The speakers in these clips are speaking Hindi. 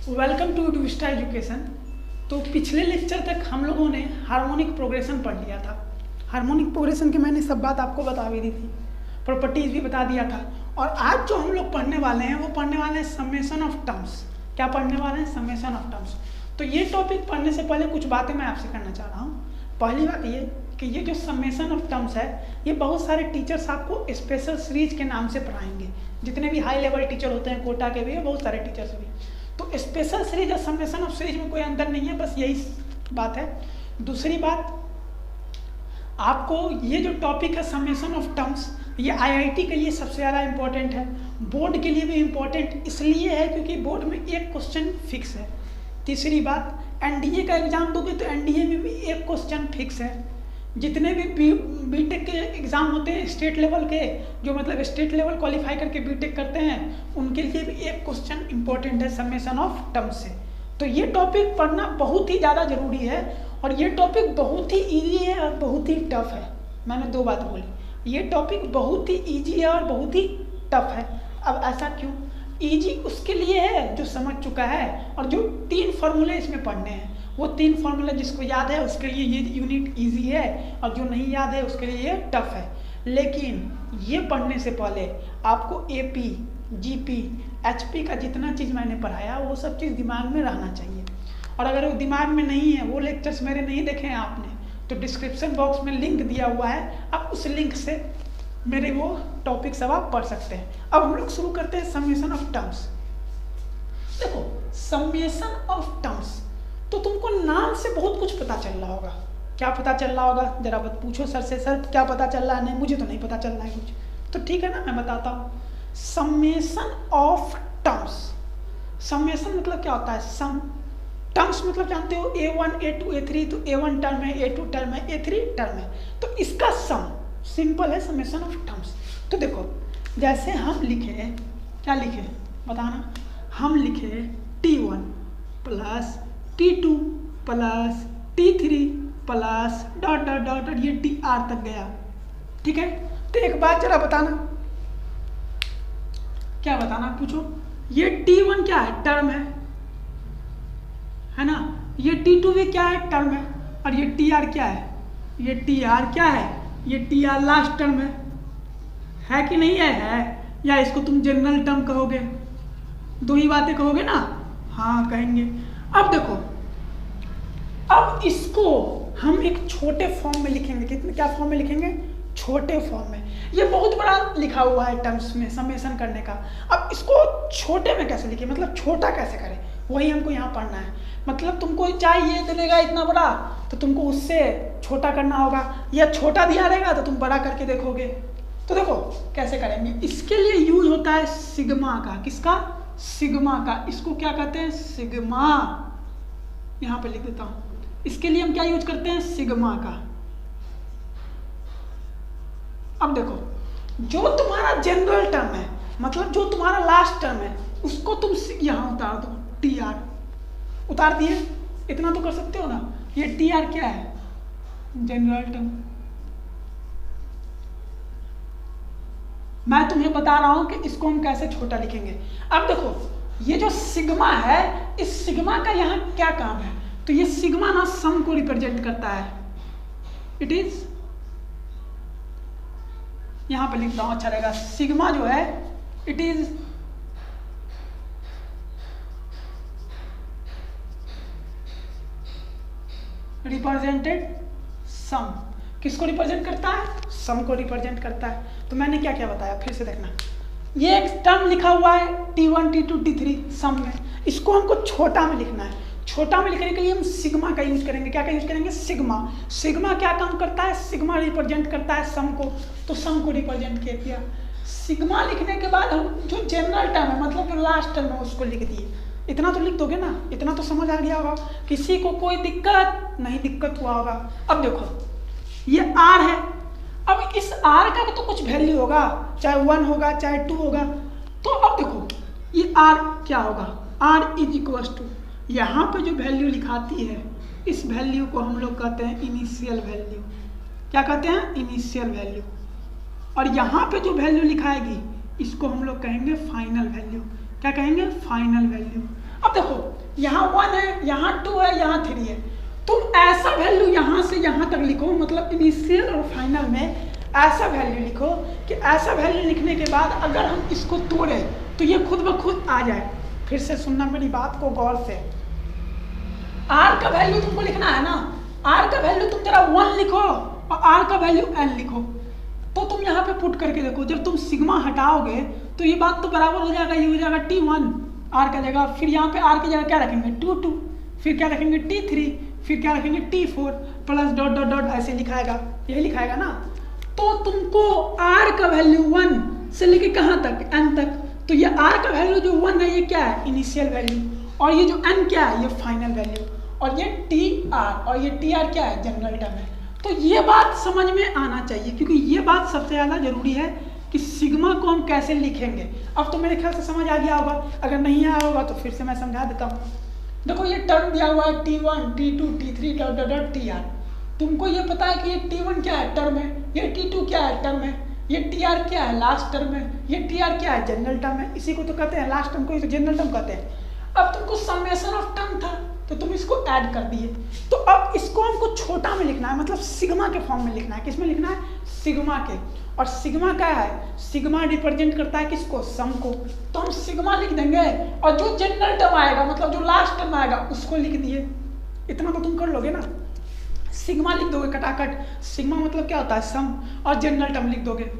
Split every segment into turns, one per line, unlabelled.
Welcome to Vista education. तो पिछले लेक्चर तक हम लोगों ने हार्मोनिक प्रोग्रेशन पढ़ लिया था। हार्मोनिक प्रोग्रेशन की मैंने सब बात आपको बता भी दी थी, प्रॉपर्टीज भी बता दिया था। और आज जो हम लोग पढ़ने वाले हैं वो पढ़ने वाले हैं समेशन ऑफ टर्म्स। क्या पढ़ने वाले हैं? Summation of terms. तो ये टॉपिक पढ़ने से पहले कुछ बातें मैं आपसे करना चाह रहा हूँ। पहली बात ये कि ये जो समेशन ऑफ टर्म्स है ये बहुत सारे टीचर्स आपको स्पेशल सीरीज के नाम से पढ़ाएंगे। जितने भी हाई लेवल टीचर होते हैं कोटा के भी है, बहुत सारे टीचर्स भी। तो स्पेशल सीरीज और समेशन ऑफ सीरीज में कोई अंतर नहीं है, बस यही बात है। दूसरी बात, आपको ये जो टॉपिक है समेशन ऑफ टर्म्स, ये आईआईटी के लिए सबसे ज़्यादा इम्पोर्टेंट है। बोर्ड के लिए भी इम्पोर्टेंट इसलिए है क्योंकि बोर्ड में एक क्वेश्चन फिक्स है। तीसरी बात, एनडीए का एग्जाम दोगे तो एनडीए में भी एक क्वेश्चन फिक्स है। जितने भी बीटेक के एग्ज़ाम होते हैं स्टेट लेवल के, जो मतलब स्टेट लेवल क्वालिफाई करके बीटेक करते हैं, उनके लिए भी एक क्वेश्चन इंपॉर्टेंट है समेशन ऑफ टर्म्स से। तो ये टॉपिक पढ़ना बहुत ही ज़्यादा ज़रूरी है और ये टॉपिक बहुत ही ईजी है और बहुत ही टफ है। मैंने दो बात बोली, ये टॉपिक बहुत ही ईजी है और बहुत ही टफ है। अब ऐसा क्यों? ईजी उसके लिए है जो समझ चुका है और जो 3 फॉर्मूले इसमें पढ़ने हैं। वो 3 फॉर्मूला जिसको याद है उसके लिए ये यूनिट इजी है और जो नहीं याद है उसके लिए ये टफ है। लेकिन ये पढ़ने से पहले आपको एपी, जीपी, एचपी का जितना चीज़ मैंने पढ़ाया वो सब चीज़ दिमाग में रहना चाहिए। और अगर वो दिमाग में नहीं है, वो लेक्चर्स मेरे नहीं देखे हैं आपने, तो डिस्क्रिप्शन बॉक्स में लिंक दिया हुआ है, आप उस लिंक से मेरे वो टॉपिक सब आप पढ़ सकते हैं। अब हम लोग शुरू करते हैं समेशन ऑफ टर्म्स। देखो, समेशन ऑफ टर्म्स तो तुमको नाम से बहुत कुछ पता चल रहा होगा। क्या पता चल रहा होगा? जरा बत पूछो सर से, सर क्या पता चल रहा है? नहीं, मुझे तो नहीं पता चल रहा है कुछ। तो ठीक है ना, मैं बताता हूँ। समेशन ऑफ टर्म्स, समेशन मतलब क्या होता है? सम। टर्म्स मतलब जानते हो A1, A2, A3, तो A1 टर्म है, A2 टर्म है, A3 टर्म है, तो इसका सम सिंपल है समेशन ऑफ टर्म्स। तो देखो, जैसे हम लिखे, क्या लिखे बताना, हम लिखे T1 plus T2 plus T3 plus dot dot dot dot, ये TR तक गया। ठीक है, तो एक बात जरा बताना, क्या बताना पूछो। ये T1 क्या है? टर्म है ना। ये T2 भी क्या है? टर्म है। और ये TR क्या है? ये TR क्या है? ये TR लास्ट टर्म है कि नहीं है? या इसको तुम जनरल टर्म कहोगे? दो ही बातें कहोगे ना? हाँ कहेंगे। अब देखो, अब इसको हम एक छोटे फॉर्म में लिखेंगे। कितने, क्या फॉर्म में लिखेंगे? छोटे फॉर्म में। ये बहुत बड़ा लिखा हुआ है टर्म्स में समेशन करने का। अब इसको छोटे में कैसे लिखे, मतलब छोटा कैसे करें, वही हमको यहाँ पढ़ना है। मतलब तुमको चाहिए दे देगा इतना बड़ा, तो तुमको उससे छोटा करना होगा, या छोटा दिया रहेगा तो तुम बड़ा करके देखोगे। तो देखो कैसे करेंगे। इसके लिए यूज होता है सिग्मा का। किसका? सिग्मा का। इसको क्या कहते हैं? सिग्मा। यहाँ पे लिख देता हूँ। इसके लिए हम क्या यूज करते हैं? सिग्मा का। अब देखो, जो तुम्हारा जनरल टर्म है, मतलब जो तुम्हारा लास्ट टर्म है, उसको तुम यहाँ उतार दो। TR उतार दिए, इतना तो कर सकते हो ना। ये TR क्या है? General term. मैं तुम्हें बता रहा हूं कि इसको हम कैसे छोटा लिखेंगे। अब देखो, ये जो सिग्मा है, इस सिग्मा का यहाँ क्या काम है? तो ये सिग्मा ना सम को रिप्रेजेंट करता है। इट इज, यहां पे लिखता हूं अच्छा रहेगा। सिग्मा जो है, इट इज रिप्रेजेंटेड सम। किसको रिप्रेजेंट करता है? सम को रिप्रेजेंट करता है। तो मैंने क्या क्या बताया, फिर से देखना। ये एक टर्म लिखा हुआ है T1, T2, T3 सम में, इसको हमको छोटा में लिखना है। छोटा में लिखने के लिए हम सिग्मा का यूज करेंगे। क्या का यूज करेंगे? सिग्मा। सिग्मा क्या काम करता है? सिग्मा रिप्रेजेंट करता है सम को, तो सम को रिप्रेजेंट किया। सिग्मा लिखने के बाद हम जो जनरल टर्म है, मतलब जो लास्ट टर्म है, उसको लिख दिए। इतना तो लिख दोगे ना, इतना तो समझ आ गया होगा। किसी को कोई दिक्कत नहीं, दिक्कत हुआ होगा। अब देखो, ये R है। अब इस R का तो कुछ वैल्यू होगा, चाहे 1 होगा चाहे 2 होगा। तो अब देखो, ये R क्या होगा? R इज इक्वल टू, यहाँ पे जो वैल्यू लिखाती है, इस वैल्यू को हम लोग कहते हैं इनिशियल वैल्यू। क्या कहते हैं? Initial value. और यहाँ पे जो वैल्यू लिखाएगी, इसको हम लोग कहेंगे फाइनल वैल्यू। क्या कहेंगे? Final value. अब देखो यहाँ 1 है, यहाँ 2 है, यहाँ 3 है, तुम ऐसा वैल्यू यहाँ से यहाँ तक लिखो, मतलब इनिशियल और फाइनल में ऐसा वैल्यू लिखो कि ऐसा वैल्यू लिखने के बाद अगर हम इसको तोड़े तो ये खुद ब खुद आ जाए। फिर से सुनना मेरी बात को गौर से, आर का वैल्यू तुमको लिखना है ना, आर का वैल्यू तुम जरा 1 लिखो और आर का वैल्यू n लिखो, तो तुम यहाँ पे पुट करके देखो, जब तुम सिग्मा हटाओगे तो ये बात तो बराबर हो जाएगा, ये हो जाएगा T1 आर का जगह, फिर यहाँ पे आर की जगह क्या रखेंगे 2, फिर क्या रखेंगे T3, फिर क्या रखेंगे T4 plus dot dot dot ऐसे लिखाएगा, यही लिखाएगा ना। तो तुमको r का वैल्यू 1 से लेके कहाँ तक n तक, तो ये r का वैल्यू जो 1 है ये क्या है इनिशियल वैल्यू, और ये जो n क्या है ये फाइनल वैल्यू, और ये tr और ये tr क्या है जनरल टर्म है। तो ये बात समझ में आना चाहिए, क्योंकि ये बात सबसे ज़्यादा जरूरी है कि सिग्मा को हम कैसे लिखेंगे। अब तो मेरे ख्याल से समझ आ गया होगा, अगर नहीं आया होगा तो फिर से मैं समझा देता हूँ। देखो ये टर्म दिया हुआ है T1 T2 T3 dot dot dot Tr, तुमको ये पता है कि ये T1 क्या है टर्म है, ये T2 क्या है टर्म है, ये Tr क्या है लास्ट टर्म है, ये Tr क्या है जनरल टर्म है, इसी को तो कहते हैं लास्ट टर्म को जनरल टर्म कहते हैं। अब तुमको समेशन ऑफ टर्म था तो तुम इसको ऐड कर दिए, तो अब इसको हमको छोटा में लिखना है, मतलब सिग्मा के फॉर्म में लिखना है। किस में लिखना है सिग्मा के, और सिग्मा क्या है, सिग्मा रिप्रेजेंट करता है किसको सम को, तो हम सिग्मा लिख देंगे और जो जनरल टर्म आएगा मतलब जो लास्ट टर्म आएगा उसको लिख दिए। इतना तो तुम कर लोगे ना, सिग्मा लिख दोगे कटाकट, सिग्मा मतलब क्या होता है सम, और जनरल टर्म लिख दोगे,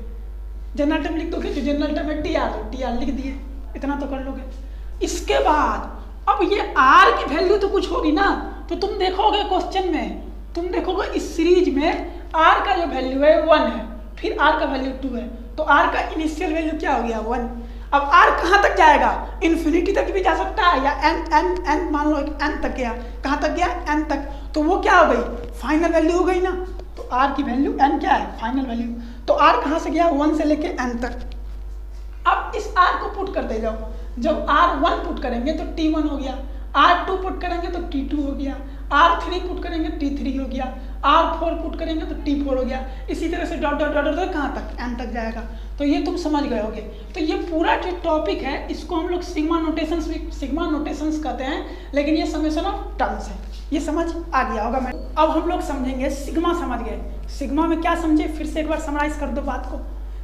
जनरल टर्म लिख दोगे, जो जनरल टर्म है Tr लिख दिए, इतना तो कर लोगे। इसके बाद अब ये r की वैल्यू तो कुछ होगी ना, तो तुम देखोगे क्वेश्चन में, तुम देखोगे इस सीरीज में r का जो वैल्यू है 1 है, फिर r का वैल्यू 2 है, तो r का इनिशियल वैल्यू क्या हो गया 1। अब r कहाँ तक जाएगा, इन्फिनिटी तक भी जा सकता है, या n मान लो n तक गया, कहाँ तक गया n तक, तो वो क्या हो गई फाइनल वैल्यू हो गई ना। तो r की वैल्यू n क्या है फाइनल वैल्यू, तो r कहाँ से गया 1 से लेके n तक। अब इस r को पुट करते जाओ, जब R1 पुट करेंगे तो T1 हो गया, R2 पुट करेंगे तो T2 हो गया, R3 पुट करेंगे T3 हो गया, R4 पुट करेंगे तो T4 हो गया, इसी तरह से डॉट डॉट डॉट डॉट कहाँ तक n तक जाएगा। तो ये तुम समझ गए होगे। तो ये पूरा जो टॉपिक है इसको हम लोग सिग्मा नोटेशंस कहते हैं, लेकिन ये समेशन ऑफ टर्म्स है, ये समझ आ गया होगा। मैं अब हम लोग समझेंगे सिग्मा, समझ गए सिग्मा में क्या समझे, फिर से एक बार समराइज कर दो बात को।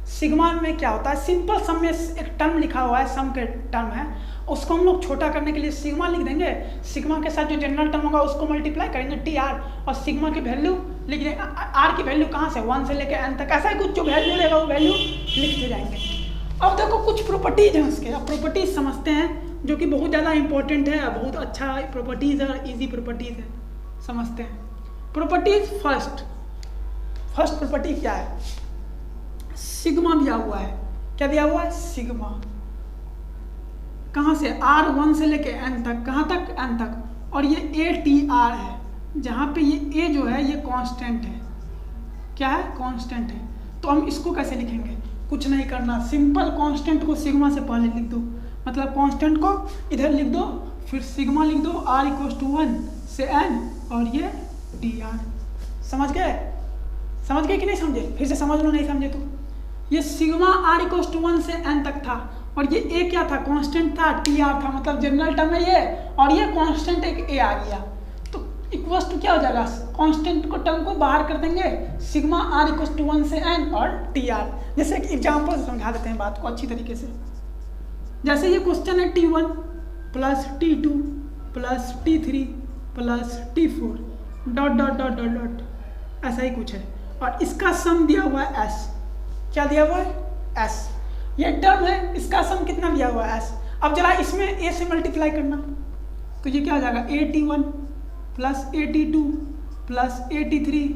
सिग्मा में क्या होता है, सिंपल सम में एक टर्म लिखा हुआ है, सम के टर्म है, उसको हम लोग छोटा करने के लिए सिग्मा लिख देंगे, सिग्मा के साथ जो जनरल टर्म होगा उसको मल्टीप्लाई करेंगे Tr, और सिग्मा की वैल्यू लिख देंगे, r की वैल्यू कहाँ से 1 से लेकर n तक, ऐसा ही कुछ जो वैल्यू लेगा वो वैल्यू लिखते जाएंगे। अब देखो कुछ प्रॉपर्टीज हैं उसके, अब प्रॉपर्टीज समझते हैं जो कि बहुत ज़्यादा इंपॉर्टेंट है, बहुत अच्छा प्रॉपर्टीज है और ईजी प्रॉपर्टीज है, समझते हैं प्रॉपर्टीज। फर्स्ट प्रॉपर्टी क्या है, सिग्मा दिया हुआ है, क्या दिया हुआ है सिग्मा, कहाँ से R1 से लेके n तक, कहाँ तक n तक, और ये ATR है, जहाँ पे ये a जो है ये कांस्टेंट है, क्या है कांस्टेंट है। तो हम इसको कैसे लिखेंगे, कुछ नहीं करना, सिंपल कांस्टेंट को सिग्मा से पहले लिख दो, मतलब कांस्टेंट को इधर लिख दो, फिर सिग्मा लिख दो r = 1 से n, और ये Tr। समझ गए कि नहीं समझे, फिर से समझ लो नहीं समझे तो। ये सिग्मा r = 1 से n तक था, और ये a क्या था कांस्टेंट था, Tr था, मतलब जनरल टर्म है ये, और ये कांस्टेंट एक a आ गया, तो इक्वल्स टू क्या हो जाएगा, कांस्टेंट को टर्म को बाहर कर देंगे, सिग्मा r = 1 से n और Tr। जैसे एक एग्जाम्पल समझा देते हैं बात को अच्छी तरीके से। जैसे ये क्वेश्चन है T1 plus T2 plus T3 plus T4 dot dot dot dot dot, ऐसा ही कुछ है, और इसका सम दिया हुआ है s, क्या दिया हुआ है s, ये टर्म है, इसका सम कितना दिया हुआ है s। अब जरा इसमें a से मल्टीप्लाई करना, तो ये क्या हो जाएगा AT1 plus AT2 plus AT3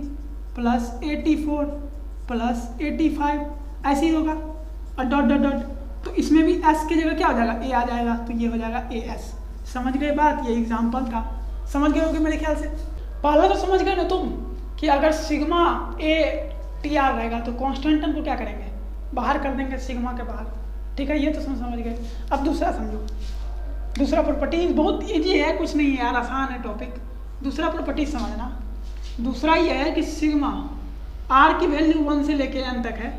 plus AT4 plus AT5, ऐसे ही होगा, और डॉट डॉट डॉट, तो इसमें भी s की जगह क्या हो जाएगा a आ जाएगा, तो ये हो जाएगा AS। समझ गए बात, ये एग्जाम्पल था, समझ गए होगे मेरे ख्याल से। पहले तो समझ गए ना तुम कि अगर सिग्मा ATR रहेगा तो कांस्टेंट टर्म को क्या करेंगे, बाहर कर देंगे सिग्मा के बाहर, ठीक है, ये तो समझ गए। अब दूसरा समझो, दूसरा प्रॉपर्टी बहुत इजी है, कुछ नहीं है यार, आसान है टॉपिक। दूसरा प्रॉपर्टी समझना, दूसरा ये है कि सिग्मा r की वैल्यू 1 से लेके n तक है,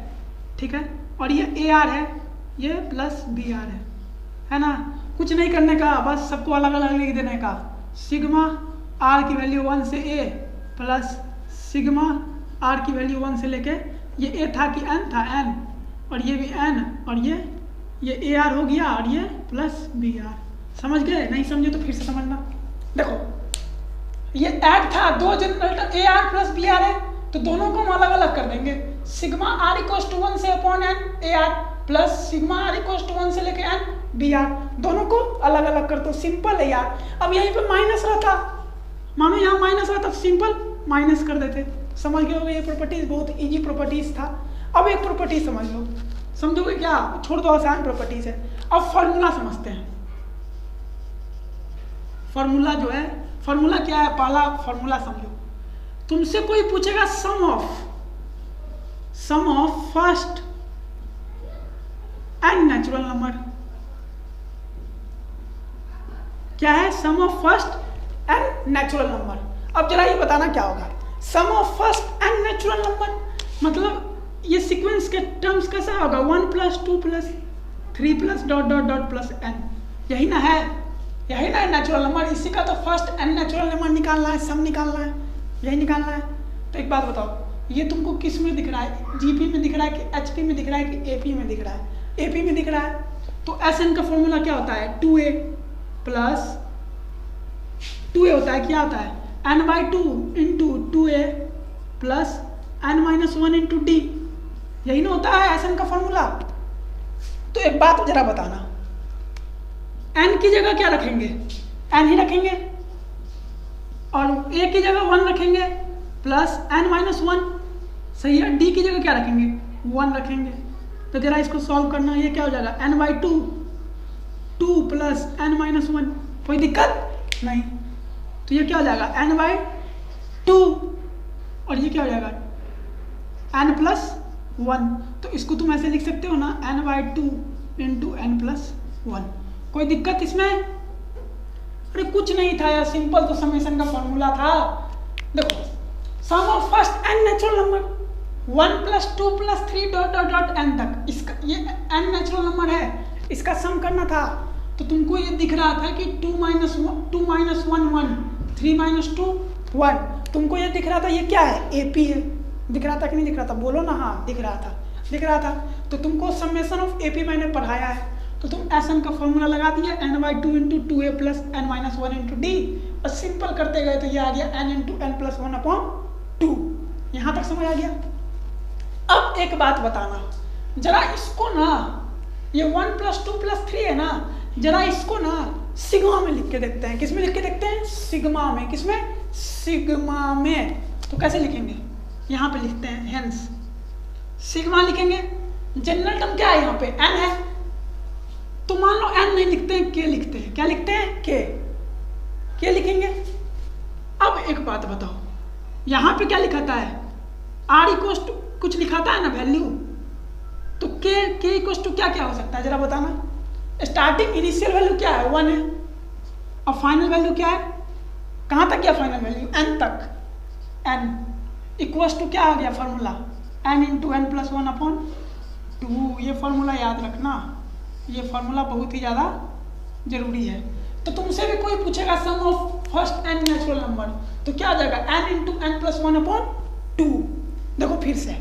ठीक है, और ये AR है, ये प्लस BR है ना। कुछ नहीं करने का, बस सबको अलग अलग लिख देने का। सिग्मा आर की वैल्यू 1 से ए प्लस सिग्मा आर की वैल्यू 1 से लेके ये ए था कि एन था, एन और ये भी एन और ये ए आर हो गया और ये प्लस बी आर। समझ गए? नहीं समझे तो फिर से समझना। देखो ये ऐड था, दो generator A R plus B R है, तो दोनों को हम अलग अलग कर देंगे। सिग्मा आर इक्वल टू 1 से upon N A R plus sigma R equal to 1 से लेके एन बी आर, दोनों को अलग अलग कर दो। सिंपल है यार। अब यहीं पे माइनस रहता, मानो यहाँ माइनस रहता तो सिंपल माइनस कर देते। समझ गए होगे? ये प्रॉपर्टीज बहुत इजी प्रॉपर्टीज था। अब एक प्रॉपर्टी समझ लो, समझोगे क्या? छोड़ दो, आसान प्रॉपर्टीज है। अब फॉर्मूला समझते हैं। फॉर्मूला जो है, फॉर्मूला क्या है? पहला फॉर्मूला समझो। तुमसे कोई पूछेगा sum of first N natural number, क्या है? Sum of first N natural number. अब जरा ये बताना क्या होगा sum of first N natural number, मतलब ये सीक्वेंस के टर्म्स कैसा होगा? 1 plus 2 plus 3 plus dot dot dot plus N, यही ना है? यही ना है नेचुरल नंबर। इसी का तो फर्स्ट एन नेचुरल नंबर निकालना है, सम निकालना है, यही निकालना है। तो एक बात बताओ, ये तुमको किस में दिख रहा है? जीपी में दिख रहा है कि एचपी में दिख रहा है कि एपी में दिख रहा है? एपी में दिख रहा है। तो एस एन का फॉर्मूला क्या होता है? 2a प्लस 2a होता है, क्या होता है? n/2 into 2a plus n-1 into D, यही ना होता है एस एन का फॉर्मूला। तो एक बात जरा बताना, n की जगह क्या रखेंगे? n ही रखेंगे, और a की जगह 1 रखेंगे प्लस n-1, सही है। d की जगह क्या रखेंगे? 1 रखेंगे। तो जरा इसको सॉल्व करना, ये क्या हो जाएगा? n/2 2 प्लस n-1, कोई दिक्कत नहीं। तो ये क्या हो जाएगा? n/2 और ये क्या हो जाएगा? n plus 1। तो इसको तुम ऐसे लिख सकते हो ना, n/2 इंटू n+1। कोई दिक्कत इसमें? अरे कुछ नहीं था यार, सिंपल तो समेशन का फॉर्मूला था। देखो sum of first N natural number 1 plus 2 plus 3 dot dot dot N तक, इसका ये एन नेचुरल नंबर है, इसका सम करना था। तो तुमको ये दिख रहा था कि 2 माइनस 1 1, 3 माइनस 2 1, तुमको ये दिख रहा था। ये क्या है? एपी है। दिख रहा था कि नहीं दिख रहा था? बोलो ना। हाँ दिख रहा था, दिख रहा था। तो तुमको समेशन ऑफ एपी मैंने पढ़ाया है, तो तुम एस एन का फॉर्मूला लगा दिया n/2 into 2a plus n-1 into D, और सिंपल करते गए तो ये आ गया n इंटू n+1 अपॉन 2। यहाँ तक समझ आ गया? अब एक बात बताना जरा, इसको ना, ये 1 प्लस 2 प्लस 3 है ना, जरा इसको ना सिग्मा में लिख के देखते हैं। किस में लिख के देखते हैं? सिग्मा में। किस में? सिग्मा में। तो कैसे लिखेंगे? यहाँ पे लिखते हैं, हेंस सिग्मा लिखेंगे। जनरल टर्म क्या है? यहाँ पे n है, तो मान लो n नहीं लिखते हैं, k लिखते हैं। क्या लिखते हैं? k लिखेंगे। अब एक बात बताओ, यहाँ पे क्या लिखाता है? r इक्वल टू कुछ लिखाता है ना, वैल्यू। तो k इक्वल टू क्या क्या हो सकता है जरा बताना। स्टार्टिंग इनिशियल वैल्यू क्या है? 1 है, और फाइनल वैल्यू क्या है? कहाँ तक गया फाइनल वैल्यू? n तक। n इक्वल टू क्या आ गया formula? n into n+1 upon 2। ये फॉर्मूला याद रखना, ये फॉर्मूला बहुत ही ज़्यादा जरूरी है। तो तुमसे भी कोई पूछेगा sum of first N natural number, तो क्या आ जाएगा? n into n+1 upon 2। देखो फिर से,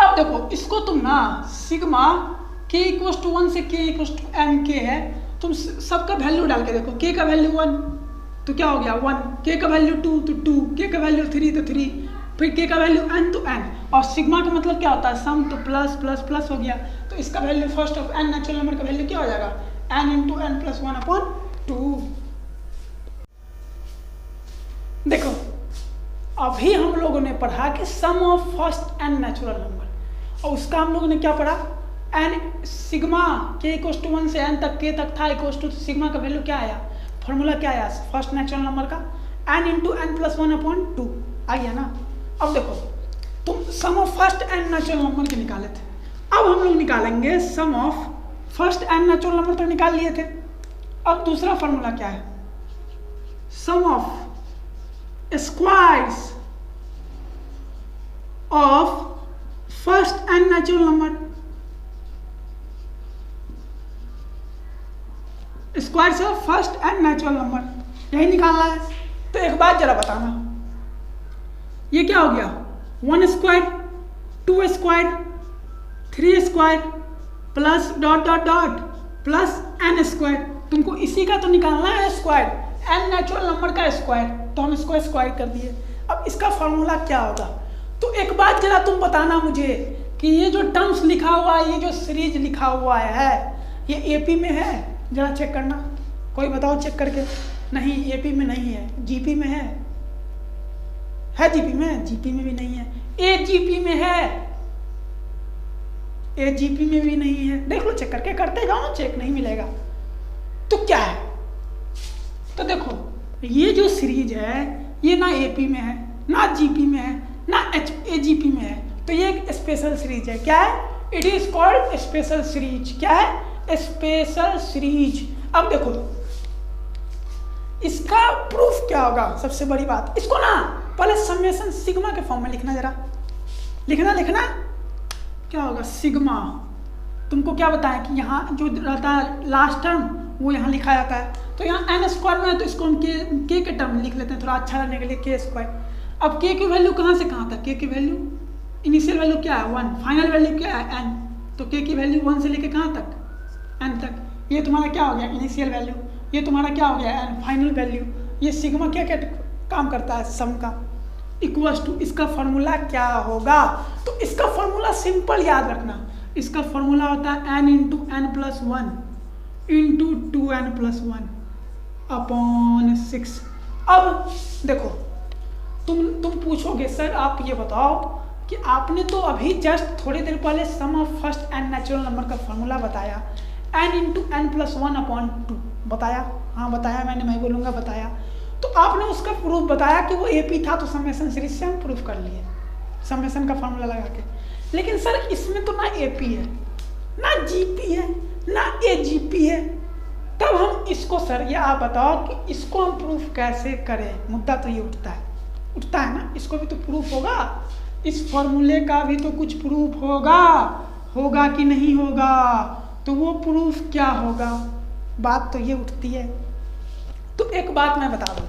अब देखो इसको तुम ना सिग्मा k इक्वल टू 1 से k equal to n k है, तुम सबका वैल्यू डाल के देखो। k का वैल्यू 1 तो क्या हो गया? 1, k का वैल्यू 2 तो 2, k का वैल्यू 3 तो 3, फिर k का वैल्यू n तो n, और सिग्मा का मतलब क्या होता है? सम, तो प्लस प्लस प्लस हो गया। तो इसका value first of N natural number का वैल्यू क्या हो जाएगा? n into n+1 upon 2। देखो अभी हम लोगों ने पढ़ा कि sum of first N natural number, और उसका हम लोगों ने क्या पढ़ा? n sigma k equal to 1 से n तक, k तक था इक्वल टू, सिग्मा का वैल्यू क्या आया? फॉर्मूला क्या आया फर्स्ट नेचुरल नंबर का? n इंटू n+1 अपॉन 2 आ गया ना। अब देखो तुम sum of first N natural number के निकाले थे, अब हम लोग निकालेंगे sum of first N natural number तक निकाल लिए थे। अब दूसरा फॉर्मूला क्या है? Sum of squares of first N natural number. Squares of first and natural number, यही निकालना है। तो एक बात जरा बताना, ये क्या हो गया, 1 square, 2 square, 3 square plus dot dot dot plus n square. तुमको इसी का तो निकालना है स्क्वायर, n नेचुरल नंबर का स्क्वायर, तो हम इसको स्क्वायर कर दिए। अब इसका फॉर्मूला क्या होगा, तो एक बात जरा तुम बताना मुझे कि ये जो टर्म्स लिखा हुआ है, ये जो सीरीज लिखा हुआ है, ये एपी में है? जरा चेक करना, कोई बताओ चेक करके। नहीं, एपी में नहीं है, जीपी में है जीपी में? जीपी में भी नहीं है, एजीपी में है, एजीपी में भी नहीं है। देख लो चेक करके, करते जाओ ना चेक, नहीं मिलेगा तो क्या है। तो देखो ये जो सीरीज है ये ना एपी में है, ना जीपी में है, ना एजीपी में है, तो ये एक स्पेशल सीरीज है। क्या है? It is called special series. क्या है? Special series. अब देखो इसका प्रूफ क्या होगा, सबसे बड़ी बात, इसको ना पहले समेशन सिग्मा के फॉर्म में लिखना, जरा लिखना क्या होगा, सिग्मा। तुमको क्या बताया कि यहाँ जो रहता है लास्ट टर्म वो यहाँ लिखा जाता है, तो यहाँ n स्क्वायर में है तो इसको हम के के टर्म लिख लेते हैं थोड़ा अच्छा लगने के लिए, के स्क्वायर। अब के की वैल्यू कहाँ से कहाँ तक, के की वैल्यू इनिशियल वैल्यू क्या है 1, फाइनल वैल्यू क्या है n, तो के की वैल्यू 1 से लेके कहाँ तक, n तक। ये तुम्हारा क्या हो गया इनिशियल वैल्यू, ये तुम्हारा क्या हो गया n फाइनल वैल्यू। ये सिग्मा क्या क्या काम करता है, सम का, इक्वल्स टू, इसका फॉर्मूला क्या होगा, तो इसका फॉर्मूला सिंपल याद रखना, इसका फॉर्मूला होता है n into n plus 1 into 2n plus 1 upon 6। अब देखो तुम पूछोगे सर आप ये बताओ कि आपने तो अभी जस्ट थोड़ी देर पहले sum of first and natural number का फॉर्मूला बताया, n into n plus 1 upon 2 बताया। हाँ बताया मैंने, मैं बोलूँगा बताया। तो आपने उसका प्रूफ बताया कि वो एपी था, तो समेशन सीरीज से हम प्रूफ कर लिए समेशन का फॉर्मूला लगा के। लेकिन सर इसमें तो ना एपी है, ना जीपी है, ना एजीपी है, तब हम इसको, सर ये आप बताओ कि इसको हम प्रूफ कैसे करें। मुद्दा तो ये उठता है ना, इसको भी तो प्रूफ होगा, इस फॉर्मूले का भी तो कुछ प्रूफ होगा कि नहीं होगा, तो वो प्रूफ क्या होगा, बात तो ये उठती है। तो एक बात मैं बता दूं,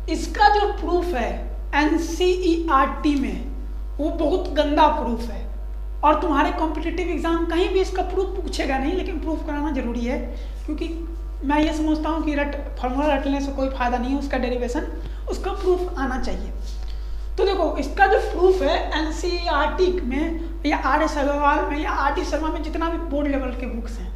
इसका जो प्रूफ है एनसीईआरटी में वो बहुत गंदा प्रूफ है, और तुम्हारे कॉम्पिटिटिव एग्जाम कहीं भी इसका प्रूफ पूछेगा नहीं, लेकिन प्रूफ कराना जरूरी है, क्योंकि मैं ये समझता हूँ कि फॉर्मूला रटने से कोई फायदा नहीं है, उसका डेरिवेशन, उसका प्रूफ आना चाहिए। तो देखो इसका जो प्रूफ है एनसीईआरटी में या RS अग्रवाल में या RD शर्मा में, जितना भी बोर्ड लेवल के बुक्स हैं,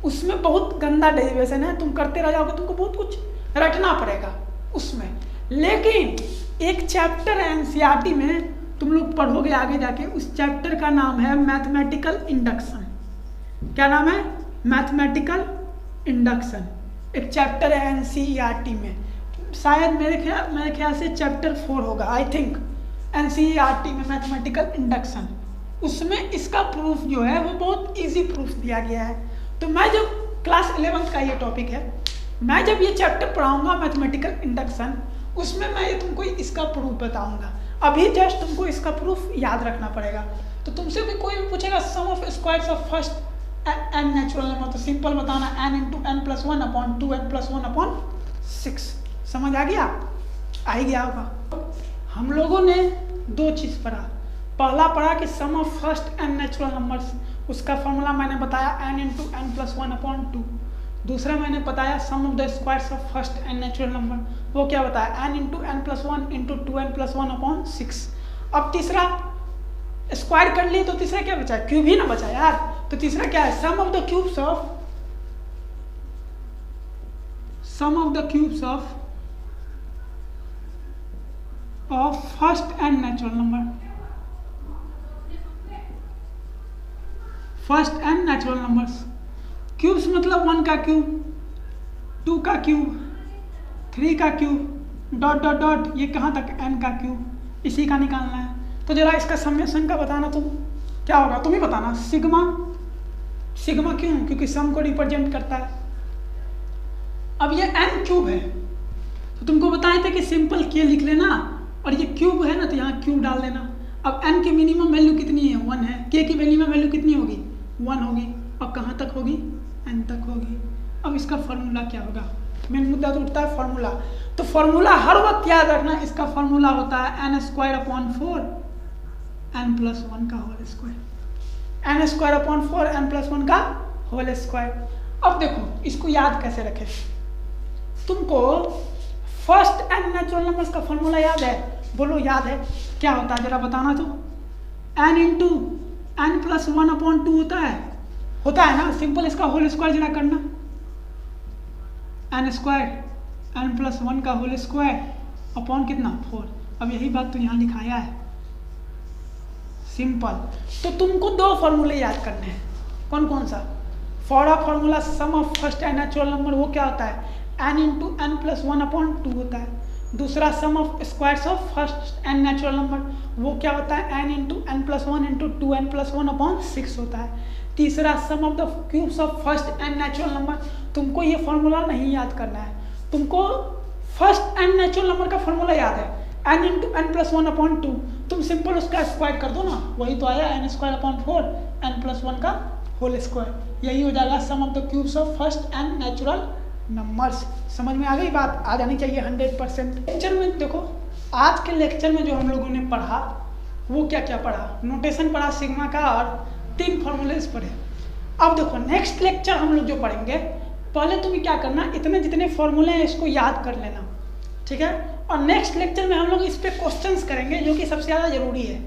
उसमें बहुत गंदा डेरिवेशन है, तुम करते रह जाओगे, तुमको बहुत कुछ रटना पड़ेगा उसमें। लेकिन एक चैप्टर है एनसीईआरटी में, तुम लोग पढ़ोगे आगे जाके, उस चैप्टर का नाम है मैथमेटिकल इंडक्शन। क्या नाम है? Mathematical induction. एक चैप्टर है एनसीईआरटी में, शायद मेरे ख्याल से चैप्टर 4 होगा, आई थिंक, एनसीईआरटी में मैथमेटिकल इंडक्शन। उसमें इसका प्रूफ जो है वो बहुत इजी प्रूफ दिया गया है। तो मैं जब क्लास 11th का ये टॉपिक है, मैं जब ये चैप्टर पढ़ाऊंगा मैथमेटिकल इंडक्शन, उसमें मैं ये तुमको इसका प्रूफ बताऊंगा। अभी जस्ट तुमको इसका प्रूफ याद रखना पड़ेगा। तो तुमसे भी कोई भी पूछेगा sum of squares of first N natural number, तो सिंपल बताना n into n plus 1 upon 2n plus 1 upon 6। समझ आ गया? आ ही गया होगा। हम लोगों ने दो चीज़ पढ़ा, पहला पढ़ा कि sum of first N natural numbers, उसका फॉर्मूला मैंने बताया n into n plus 1 upon 2। दूसरा मैंने बताया sum of the squares of first N natural number, वो क्या बताया n into n plus 1 into 2n plus 1 upon 6। अब तीसरा स्क्वायर कर लिए, तो तीसरा क्या बचा? क्यूब ही ना बचा यार। तो तीसरा क्या है? Sum of the cubes of first and natural number, first and natural numbers. Cubes मतलब 1 का क्यूब, 2 का क्यूब, 3 का क्यूब, डॉट डॉट डॉट, ये कहाँ तक n का क्यूब, इसी का निकालना है। तो जरा इसका समेशन का बताना तुम, क्या होगा तुम ही बताना। सिग्मा, सिग्मा क्यों? क्योंकि सम को रिप्रेजेंट करता है। अब ये n क्यूब है, तो तुमको बताए थे कि सिंपल k लिख लेना, और ये क्यूब है ना तो यहाँ क्यूब डाल देना। अब n की मिनिमम वैल्यू कितनी है? 1 है। k की मिनिमम वैल्यू कितनी होगी? 1 होगी। और कहाँ तक होगी? n तक होगी। अब इसका फॉर्मूला क्या होगा, मेन मुद्दा तो उठता है फॉर्मूला। तो फॉर्मूला हर वक्त याद रखना, इसका फॉर्मूला होता है n² / 4 n+1 का होल स्क्वायर, n² / 4 n+1 का होल स्क्वायर। अब देखो इसको याद कैसे रखें, तुमको फर्स्ट n नेचुरल नंबर्स का फॉर्मूला याद है? बोलो याद है, क्या होता है जरा बताना। तो n इंटू n+1/2 होता है ना। सिंपल इसका होल स्क्वायर जरा करना, n² n+1 का होल स्क्वायर अपॉन कितना 4। अब यही बात तो यहाँ लिखाया है, सिंपल। तो तुमको दो फॉर्मूले याद करने हैं, कौन कौन सा? Formula some of first n natural number, वो क्या होता है n इंटू n+1/2 होता है। दूसरा sum of squares of first n natural number, वो क्या होता है n into n+1 into 2n+1/6 होता है। तीसरा sum of the cubes of first n natural number. तुमको ये फॉर्मूला नहीं याद करना है, तुमको फर्स्ट n नेचुरल नंबर का फॉर्मूला याद है n इंटू n+1/2। तुम सिंपल उसका स्क्वायर कर दो ना, वही तो आया n²/4 n+1 का होल स्क्वायर। यही हो जाएगा sum of the cubes of first n natural numbers. समझ में आ गई बात? आ जानी चाहिए 100%। लेक्चर में देखो, आज के लेक्चर में जो हम लोगों ने पढ़ा वो क्या क्या पढ़ा, नोटेशन पढ़ा सिग्मा का और 3 फॉर्मूलेस पढ़े। अब देखो नेक्स्ट लेक्चर हम लोग जो पढ़ेंगे, पहले तुम्हें क्या करना, इतने जितने फॉर्मूले हैं इसको याद कर लेना, ठीक है। और नेक्स्ट लेक्चर में हम लोग इस पे क्वेश्चंस करेंगे, जो कि सबसे ज़्यादा जरूरी है।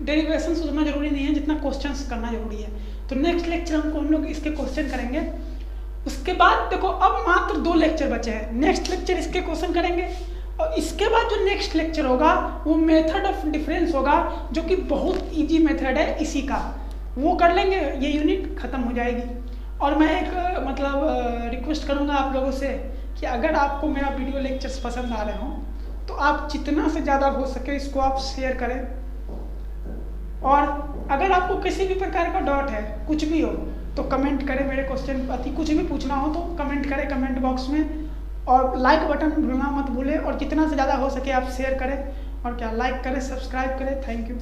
डेरिवेशन उतना जरूरी नहीं है जितना क्वेश्चंस करना जरूरी है। तो नेक्स्ट लेक्चर हम लोग इसके क्वेश्चन करेंगे। उसके बाद देखो अब मात्र 2 लेक्चर बचे हैं, नेक्स्ट लेक्चर इसके क्वेश्चन करेंगे और इसके बाद जो नेक्स्ट लेक्चर होगा वो मेथड ऑफ डिफरेंस होगा, जो कि बहुत इजी मेथड है इसी का, वो कर लेंगे, ये यूनिट खत्म हो जाएगी। और मैं एक रिक्वेस्ट करूँगा आप लोगों से कि अगर आपको मेरा वीडियो लेक्चर्स पसंद आ रहे हों तो आप जितना से ज़्यादा हो सके इसको आप शेयर करें। और अगर आपको किसी भी प्रकार का डाउट है, कुछ भी हो, तो कमेंट करें। मेरे क्वेश्चन अति कुछ भी पूछना हो तो कमेंट करें कमेंट बॉक्स में। और लाइक बटन भूलना मत भूलें, और जितना से ज़्यादा हो सके आप शेयर करें और क्या लाइक करें, सब्सक्राइब करें। Thank you.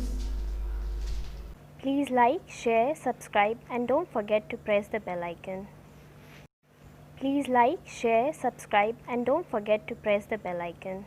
Please like, share, subscribe and don't forget to press the bell icon. Please like, share, subscribe and don't forget to press the bell icon.